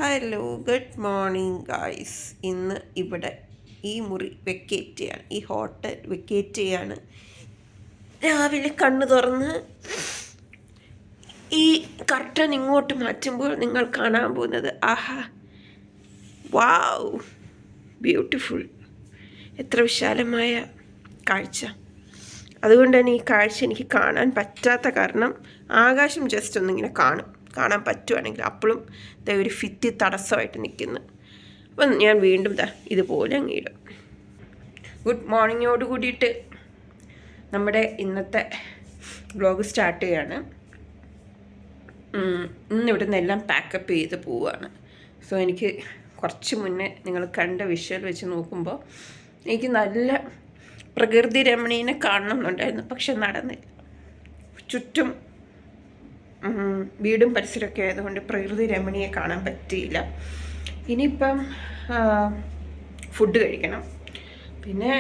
Hello good morning guys. ഇന്ന് ഇവിടെ ഈ മുറി വെക്കേറ്റ് ചെയ്യാണ്, ഈ ഹോട്ടൽ വെക്കേറ്റ് ചെയ്യാണ്. രാവിലെ കണ്ണ് തുറന്ന് ഈ കർട്ടൻ ഇങ്ങോട്ട് മാറ്റുമ്പോൾ നിങ്ങൾ കാണാൻ പോകുന്നത് ആഹാ, വാവ്, ബ്യൂട്ടിഫുൾ, എത്ര വിശാലമായ കാഴ്ച. അതുകൊണ്ട് തന്നെ ഈ കാഴ്ച എനിക്ക് കാണാൻ പറ്റാത്ത കാരണം ആകാശം ജസ്റ്റ് ഒന്നിങ്ങനെ കാണാൻ പറ്റുവാണെങ്കിൽ അപ്പോഴും ഒരു ഫിറ്റ് തടസ്സമായിട്ട് നിൽക്കുന്നു. അപ്പം ഞാൻ വീണ്ടും ഇതുപോലെ അങ്ങിടും. ഗുഡ് മോർണിംഗോട് കൂടിയിട്ട് നമ്മുടെ ഇന്നത്തെ വ്ലോഗ് സ്റ്റാർട്ട് ചെയ്യാണ്. ഇന്നിവിടെ നിന്നെല്ലാം പാക്കപ്പ് ചെയ്ത് പോവുകയാണ്. സോ എനിക്ക് കുറച്ച് മുന്നേ നിങ്ങൾ കണ്ട വിഷ്വൽ വെച്ച് നോക്കുമ്പോൾ എനിക്ക് നല്ല പ്രകൃതി രമണീനെ കാണണം എന്നുണ്ടായിരുന്നു, പക്ഷെ നടന്നില്ല. ചുറ്റും വീടും പരിസരമൊക്കെ ആയതുകൊണ്ട് പ്രകൃതി രമണിയെ കാണാൻ പറ്റിയില്ല. ഇനിയിപ്പം ഫുഡ് കഴിക്കണം. പിന്നെ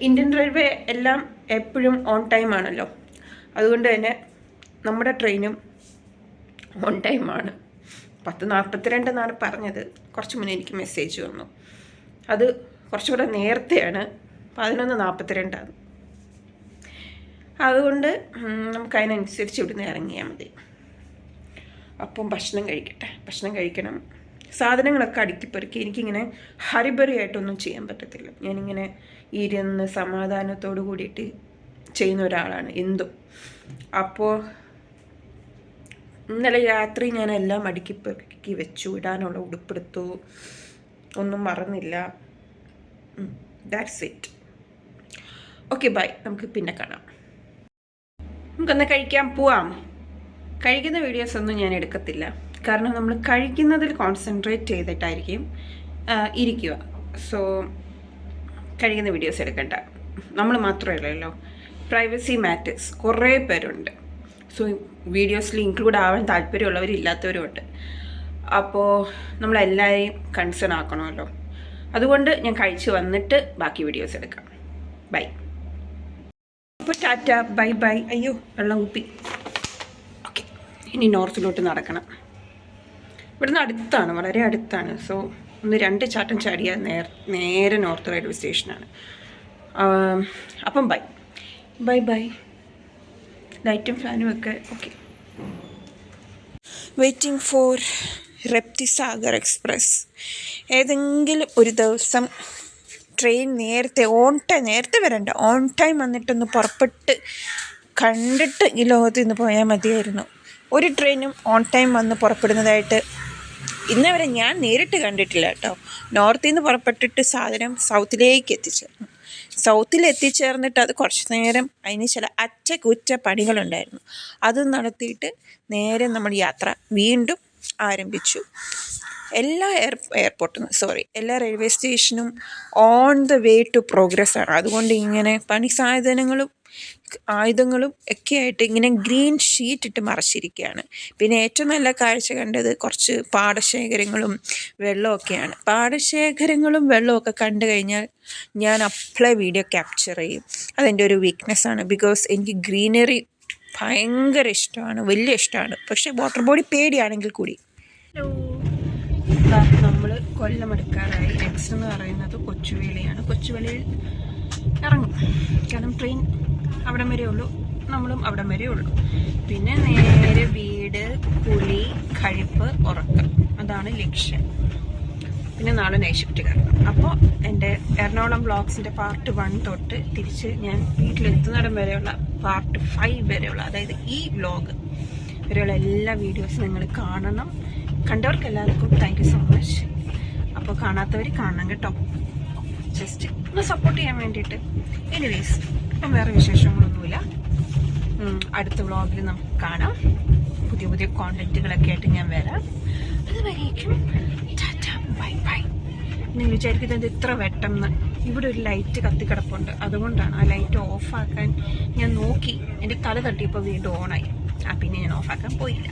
ഇന്ത്യൻ റെയിൽവേ എല്ലാം എപ്പോഴും ഓൺ ടൈം ആണല്ലോ, അതുകൊണ്ട് തന്നെ നമ്മുടെ ട്രെയിനും ഓൺ ടൈമാണ്. 10:42 എന്നാണ് പറഞ്ഞത്. കുറച്ച് മുന്നേ എനിക്ക് മെസ്സേജ് വന്നു, അത് കുറച്ചുകൂടെ നേരത്തെയാണ്, 11:42. അതുകൊണ്ട് നമുക്ക് അതിനനുസരിച്ച് ഇവിടുന്ന് ഇറങ്ങിയാൽ മതി. അപ്പം ഭക്ഷണം കഴിക്കണം. സാധനങ്ങളൊക്കെ അടുക്കിപ്പെറുക്കി. എനിക്കിങ്ങനെ ഹരിബറി ആയിട്ടൊന്നും ചെയ്യാൻ പറ്റത്തില്ല. ഞാനിങ്ങനെ ഇരുന്ന് സമാധാനത്തോടു കൂടിയിട്ട് ചെയ്യുന്ന ഒരാളാണ് എന്തും. അപ്പോൾ ഇന്നലെ രാത്രി ഞാനെല്ലാം അടുക്കിപ്പെറുക്കി വെച്ചു. ഇടാനുള്ള ഉടുപ്പെടുത്തു, ഒന്നും മറന്നില്ല. That's it. Okay, bye. നമുക്ക് പിന്നെ കാണാം. നമുക്കൊന്ന് കഴിക്കാൻ പോവാം. കഴിക്കുന്ന വീഡിയോസൊന്നും ഞാൻ എടുക്കത്തില്ല, കാരണം നമ്മൾ കഴിക്കുന്നതിൽ കോൺസെൻട്രേറ്റ് ചെയ്തിട്ടായിരിക്കും ഇരിക്കുക. സോ കഴിക്കുന്ന വീഡിയോസ് എടുക്കണ്ട. നമ്മൾ മാത്രമല്ലല്ലോ, പ്രൈവസി മാറ്റേഴ്സ്. കുറേ പേരുണ്ട്. സോ വീഡിയോസിൽ ഇൻക്ലൂഡ് ആവാൻ താല്പര്യമുള്ളവരില്ലാത്തവരുമുണ്ട്. അപ്പോൾ നമ്മളെല്ലാവരെയും കൺസേൺ ആക്കണമല്ലോ. അതുകൊണ്ട് ഞാൻ കഴിച്ച് വന്നിട്ട് ബാക്കി വീഡിയോസ് എടുക്കാം. ബൈ. അപ്പോൾ ടാറ്റ, ബൈ ബൈ. അയ്യോ, വെള്ളം കുപ്പി. ഓക്കെ, ഇനി നോർത്തിലോട്ട് നടക്കണം. ഇവിടുന്ന് അടുത്താണ്, വളരെ അടുത്താണ്. സോ 1-2 ചാട്ടം ചാടിയാൽ നേരെ നോർത്ത് റെയിൽവേ സ്റ്റേഷനാണ്. അപ്പം ബൈ ബൈ ബൈ. ലൈറ്റും ഫാനും ഒക്കെ okay. Waiting for Raptisagar express. ഏതെങ്കിലും ഒരു ദിവസം ട്രെയിൻ നേരത്തെ വരണ്ട, ഓൺ ടൈം വന്നിട്ടൊന്ന് പുറപ്പെട്ട് കണ്ടിട്ട് ഈ ലോകത്ത് നിന്ന് പോയാൽ മതിയായിരുന്നു. ഒരു ട്രെയിനും ഓൺ ടൈം വന്ന് പുറപ്പെടുന്നതായിട്ട് ഇന്നവരെ ഞാൻ നേരിട്ട് കണ്ടിട്ടില്ല കേട്ടോ. നോർത്തിൽ നിന്ന് പുറപ്പെട്ടിട്ട് സാധനം സൗത്തിലേക്ക് എത്തിച്ചേർന്നിട്ട് അത് കുറച്ച് നേരം അതിന് ചില അറ്റകുറ്റ പണികളുണ്ടായിരുന്നു. അത് നടത്തിയിട്ട് നേരെ നമ്മൾ യാത്ര വീണ്ടും ആരംഭിച്ചു. എല്ലാ റെയിൽവേ സ്റ്റേഷനും on the way to progress ആണ്. അതുകൊണ്ട് ഇങ്ങനെ പണി ആയുധങ്ങളും ഒക്കെ ആയിട്ട് ഇങ്ങനെ ഗ്രീൻ ഷീറ്റ് ഇട്ട് മറച്ചിരിക്കുകയാണ്. പിന്നെ ഏറ്റവും നല്ല കാഴ്ച കണ്ടത് കുറച്ച് പാടശേഖരങ്ങളും വെള്ളമൊക്കെയാണ്. പാടശേഖരങ്ങളും വെള്ളമൊക്കെ കണ്ടു കഴിഞ്ഞാൽ ഞാൻ അപ്പോഴേ വീഡിയോ ക്യാപ്ചർ ചെയ്യും. അതെൻ്റെ ഒരു വീക്ക്നെസ്സാണ്. ബിക്കോസ് എനിക്ക് ഗ്രീനറി ഭയങ്കര ഇഷ്ടമാണ്, വലിയ ഇഷ്ടമാണ്. പക്ഷേ വാട്ടർ ബോഡി പേടിയാണെങ്കിൽ കൂടി. നമ്മൾ കൊല്ലം എടുക്കാറായി. നെക്സ്റ്റ് എന്ന് പറയുന്നത് കൊച്ചുവേളിയാണ്. കൊച്ചുവേളിയിൽ ഇറങ്ങും, കാരണം ട്രെയിൻ അവിടം വരെ ഉള്ളൂ, നമ്മളും അവിടം വരെ ഉള്ളൂ. പിന്നെ നേരെ വീട്, കുളി, കഴിപ്പ്, ഉറക്കം, അതാണ് ലക്ഷ്യം. പിന്നെ നാളെ നൈറ്റ് ഷിഫ്റ്റ് കയറണം. അപ്പോൾ എൻ്റെ എറണാകുളം വ്ളോഗ്സിൻ്റെ പാർട്ട് 1 തൊട്ട് തിരിച്ച് ഞാൻ വീട്ടിലെത്തുന്നിടം വരെയുള്ള പാർട്ട് 5 വരെയുള്ള, അതായത് ഈ വ്ളോഗ് വരെയുള്ള എല്ലാ വീഡിയോസും നിങ്ങൾ കാണണം. കണ്ടവർക്ക് എല്ലാവർക്കും താങ്ക് യു സോ മച്ച്. അപ്പോൾ കാണാത്തവർ കാണണം കേട്ടോ, ജസ്റ്റ് ഒന്ന് സപ്പോർട്ട് ചെയ്യാൻ വേണ്ടിയിട്ട്. എനിവേസ്, ഇപ്പം വേറെ വിശേഷങ്ങളൊന്നുമില്ല. അടുത്ത വ്ളോഗിൽ നമുക്ക് കാണാം. പുതിയ കോണ്ടന്റുകളൊക്കെ ആയിട്ട് ഞാൻ വരാം. അതുവരേക്കും ടാറ്റ, ബൈ ബൈ. നിങ്ങൾ വിചാരിക്കുന്നത് ഇത്ര വെട്ടംന്ന്, ഇവിടെ ഒരു ലൈറ്റ് കത്തിക്കിടപ്പുണ്ട്, അതുകൊണ്ടാണ്. ആ ലൈറ്റ് ഓഫാക്കാൻ ഞാൻ നോക്കി, എൻ്റെ തല തട്ടിയപ്പോൾ വീണ്ടും ഓണായി. പിന്നെ ഞാൻ ഓഫാക്കാൻ പോയില്ല.